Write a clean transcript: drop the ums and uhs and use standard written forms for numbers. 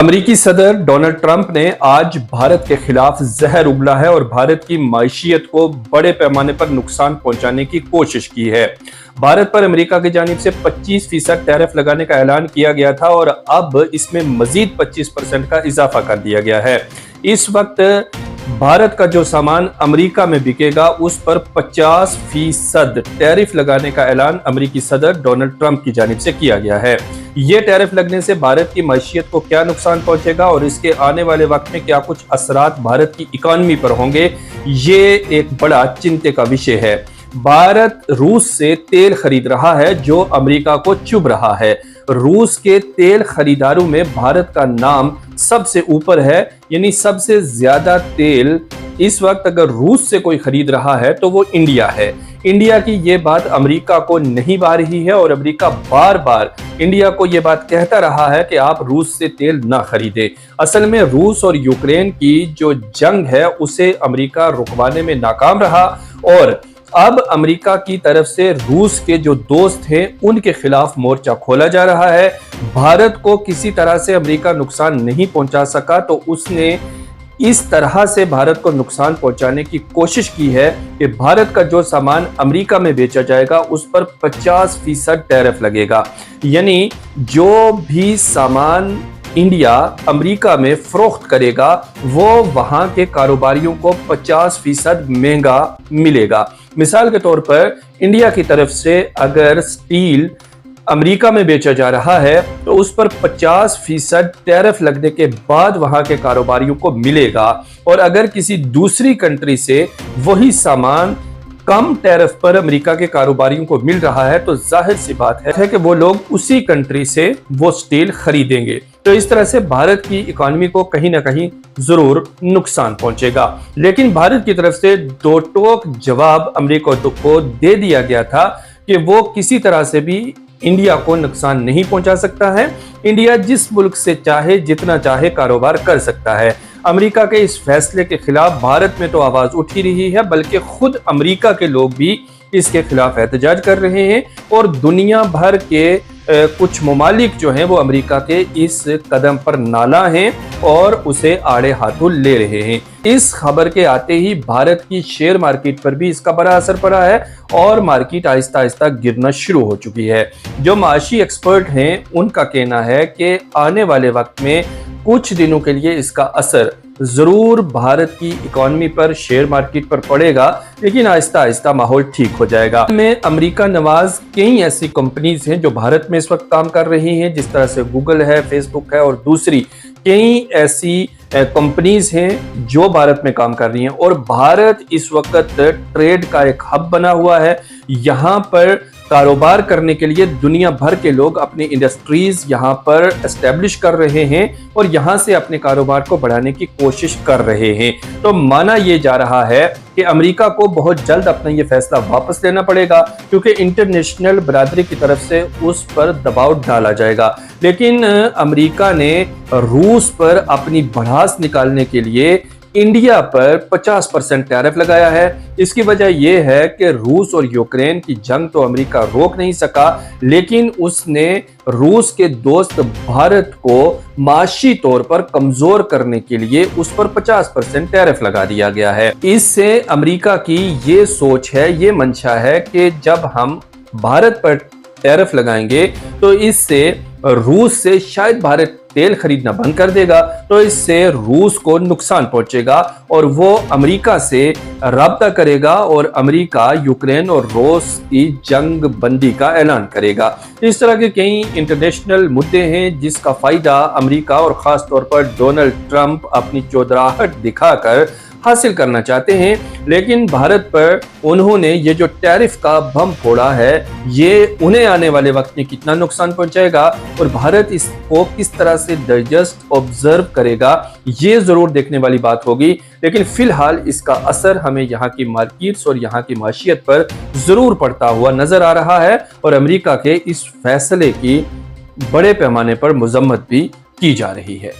अमेरिकी सदर Donald Trump ने आज भारत के खिलाफ जहर उगला है और भारत की माशियत को बड़े पैमाने पर नुकसान पहुंचाने की कोशिश की है। भारत पर अमेरिका की जानिब से 25% टैरिफ लगाने का ऐलान किया गया था और अब इसमें मजीद 25% का इजाफा कर दिया गया है। इस वक्त भारत का जो सामान अमेरिका में बिकेगा उस पर 50% टैरिफ लगाने का ऐलान अमेरिकी सदर डोनाल्ड ट्रंप की जानिब से किया गया है। ये टैरिफ लगने से भारत की मईशियत को क्या नुकसान पहुंचेगा और इसके आने वाले वक्त में क्या कुछ असरात भारत की इकॉनमी पर होंगे, ये एक बड़ा चिंता का विषय है। भारत रूस से तेल खरीद रहा है जो अमेरिका को चुभ रहा है। रूस के तेल खरीदारों में भारत का नाम सबसे ऊपर है, यानी सबसे ज्यादा तेल इस वक्त अगर रूस से कोई खरीद रहा है तो वो इंडिया है। इंडिया की ये बात अमेरिका को नहीं भा रही है और अमेरिका बार बार इंडिया को ये बात कहता रहा है कि आप रूस से तेल ना खरीदे। असल में रूस और यूक्रेन की जो जंग है उसे अमेरिका रुकवाने में नाकाम रहा और अब अमेरिका की तरफ से रूस के जो दोस्त हैं उनके खिलाफ मोर्चा खोला जा रहा है। भारत को किसी तरह से अमेरिका नुकसान नहीं पहुंचा सका तो उसने इस तरह से भारत को नुकसान पहुंचाने की कोशिश की है कि भारत का जो सामान अमेरिका में बेचा जाएगा उस पर 50% टैरिफ लगेगा। यानी जो भी सामान इंडिया अमेरिका में फरोख्त करेगा वो वहां के कारोबारियों को 50% महंगा मिलेगा। मिसाल के तौर पर इंडिया की तरफ से अगर स्टील अमेरिका में बेचा जा रहा है तो उस पर 50% टैरिफ लगने के बाद वहां के कारोबारियों को मिलेगा और अगर किसी दूसरी कंट्री से वही सामान कम टैरिफ पर अमेरिका के कारोबारियों को मिल रहा है तो जाहिर सी बात है कि वो लोग उसी कंट्री से वो स्टील खरीदेंगे। तो इस तरह से भारत की इकॉनमी को कहीं ना कहीं जरूर नुकसान पहुंचेगा। लेकिन भारत की तरफ से दो टोक जवाब अमेरिका को दे दिया गया था कि वो किसी तरह से भी इंडिया को नुकसान नहीं पहुंचा सकता है। इंडिया जिस मुल्क से चाहे जितना चाहे कारोबार कर सकता है। अमेरिका के इस फैसले के खिलाफ भारत में तो आवाज उठ ही रही है बल्कि खुद अमेरिका के लोग भी इसके खिलाफ एहतजाज कर रहे हैं और दुनिया भर के कुछ ममालिक जो हैं वो अमेरिका के इस कदम पर नाला हैं और उसे आड़े हाथों ले रहे हैं। इस खबर के आते ही भारत की शेयर मार्केट पर भी इसका बड़ा असर पड़ा है और मार्केट आहिस्ता आहिस्ता गिरना शुरू हो चुकी है। जो माशी एक्सपर्ट हैं उनका कहना है कि आने वाले वक्त में कुछ दिनों के लिए इसका असर जरूर भारत की इकॉनमी पर शेयर मार्केट पर पड़ेगा, लेकिन आहिस्ता आहिस्ता माहौल ठीक हो जाएगा। में अमेरिका नवाज कई ऐसी कंपनीज हैं जो भारत में इस वक्त काम कर रही हैं, जिस तरह से गूगल है, फेसबुक है और दूसरी कई ऐसी कंपनीज हैं जो भारत में काम कर रही हैं और भारत इस वक्त ट्रेड का एक हब बना हुआ है। यहाँ पर कारोबार करने के लिए दुनिया भर के लोग अपनी इंडस्ट्रीज यहाँ पर एस्टेब्लिश कर रहे हैं और यहाँ से अपने कारोबार को बढ़ाने की कोशिश कर रहे हैं। तो माना ये जा रहा है कि अमेरिका को बहुत जल्द अपना ये फैसला वापस लेना पड़ेगा क्योंकि इंटरनेशनल बरादरी की तरफ से उस पर दबाव डाला जाएगा। लेकिन अमेरिका ने रूस पर अपनी भड़ास निकालने के लिए इंडिया पर 50% टैरिफ लगाया है। इसकी वजह यह है कि रूस और यूक्रेन की जंग तो अमेरिका रोक नहीं सका, लेकिन उसने रूस के दोस्त भारत को माशी तौर पर कमजोर करने के लिए उस पर 50% टैरिफ लगा दिया गया है। इससे अमेरिका की ये सोच है, ये मंशा है कि जब हम भारत पर टैरिफ लगाएंगे तो इससे रूस से शायद भारत तेल खरीदना बंद कर देगा, तो इससे रूस को नुकसान पहुंचेगा और वो अमेरिका से राब्ता करेगा और अमेरिका यूक्रेन और रूस की जंग बंदी का ऐलान करेगा। इस तरह के कई इंटरनेशनल मुद्दे हैं जिसका फायदा अमेरिका और खास तौर पर डोनाल्ड ट्रंप अपनी चौधराहट दिखाकर हासिल करना चाहते हैं। लेकिन भारत पर उन्होंने ये जो टैरिफ का बम फोड़ा है ये उन्हें आने वाले वक्त में कितना नुकसान पहुंचाएगा और भारत इसको किस तरह से डाइजेस्ट ऑब्जर्व करेगा, ये जरूर देखने वाली बात होगी। लेकिन फिलहाल इसका असर हमें यहाँ की मार्केट्स और यहाँ की माशियत पर जरूर पड़ता हुआ नजर आ रहा है और अमेरिका के इस फैसले की बड़े पैमाने पर मजम्मत भी की जा रही है।